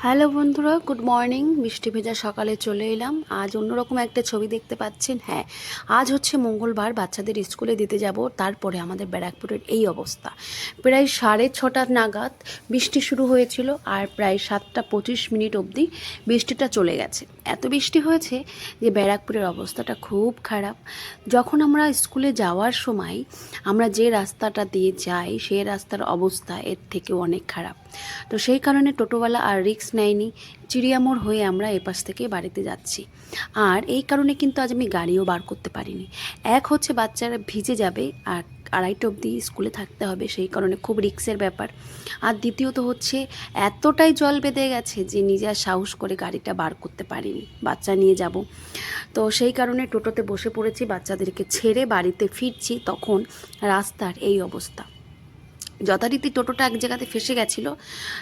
Hello বন্ধুরা, good morning. বৃষ্টি ভেজা সকালে চলে এলাম। আজ অন্যরকম একটা ছবি দেখতে পাচ্ছেন। হ্যাঁ, আজ হচ্ছে মঙ্গলবার, বাচ্চাদের স্কুলে দিতে যাব। তারপরে আমাদের ব্যারাকপুরের এই অবস্থা। প্রায় 6:30 নাগাদ বৃষ্টি শুরু হয়েছিল, আর প্রায় 7:25 অবধি বৃষ্টিটা চলে গেছে। এত বৃষ্টি হয়েছে যে ব্যারাকপুরের অবস্থাটা খুব খারাপ। যখন আমরা স্কুলে যাওয়ার সময় আমরা যে রাস্তাটা দিয়ে যাই, সেই রাস্তার অবস্থা এর থেকেও অনেক খারাপ। তো সেই কারণে টোটোওয়ালা আর রিস্ক নেয়নি। চিড়িয়ামোড় হয়ে আমরা এপাশ থেকে বাড়িতে যাচ্ছি। আর এই কারণে কিন্তু আজ আমি গাড়িও বার করতে পারিনি। এক হচ্ছে বাচ্চারা ভিজে যাবে, আর 2:30 অবধি স্কুলে থাকতে হবে, সেই কারণে খুব রিস্কের ব্যাপার। আর দ্বিতীয়ত হচ্ছে এতটাই জল বেঁধে গেছে যে নিজে আর সাহস করে গাড়িটা বার করতে পারিনি, বাচ্চা নিয়ে যাব। তো সেই কারণে টোটোতে বসে পড়েছি, বাচ্চাদেরকে ছেড়ে বাড়িতে ফিরছি, তখন রাস্তার এই অবস্থা। যথারীতি টোটোটা এক জায়গাতে ফেসে গেছিলো,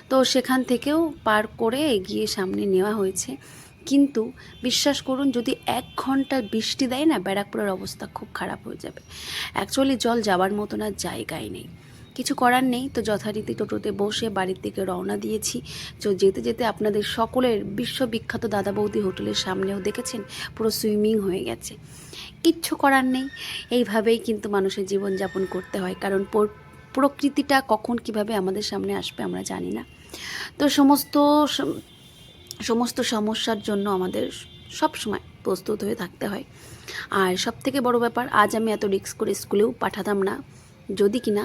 তো সেখান থেকেও পার করে এগিয়ে সামনে নেওয়া হয়েছে। কিন্তু বিশ্বাস করুন, যদি 1 ঘন্টা বৃষ্টি দেয় না, ব্যারাকপুরের অবস্থা খুব খারাপ হয়ে যাবে। অ্যাকচুয়ালি জল যাওয়ার মতন আর জায়গায় নেই, কিছু করার নেই। তো যথারীতি টোটোতে বসে বাড়ির দিকে রওনা দিয়েছি। তো যেতে যেতে আপনাদের সকলের বিশ্ববিখ্যাত দাদা বৌদি হোটেলের সামনেও দেখেছেন পুরো সুইমিং হয়ে গেছে। কিচ্ছু করার নেই, এইভাবেই কিন্তু মানুষের জীবনযাপন করতে হয়, কারণ প্রকৃতিটা কখন কিভাবে আমাদের সামনে আসবে আমরা জানি না। তো সমস্ত সমস্যার জন্য আমাদের সব সময় প্রস্তুত হয়ে থাকতে হয়। আর সবথেকে বড় ব্যাপার, আজ আমি এত রিস্ক করে স্কুলেও পাঠাতাম না, যদি কিনা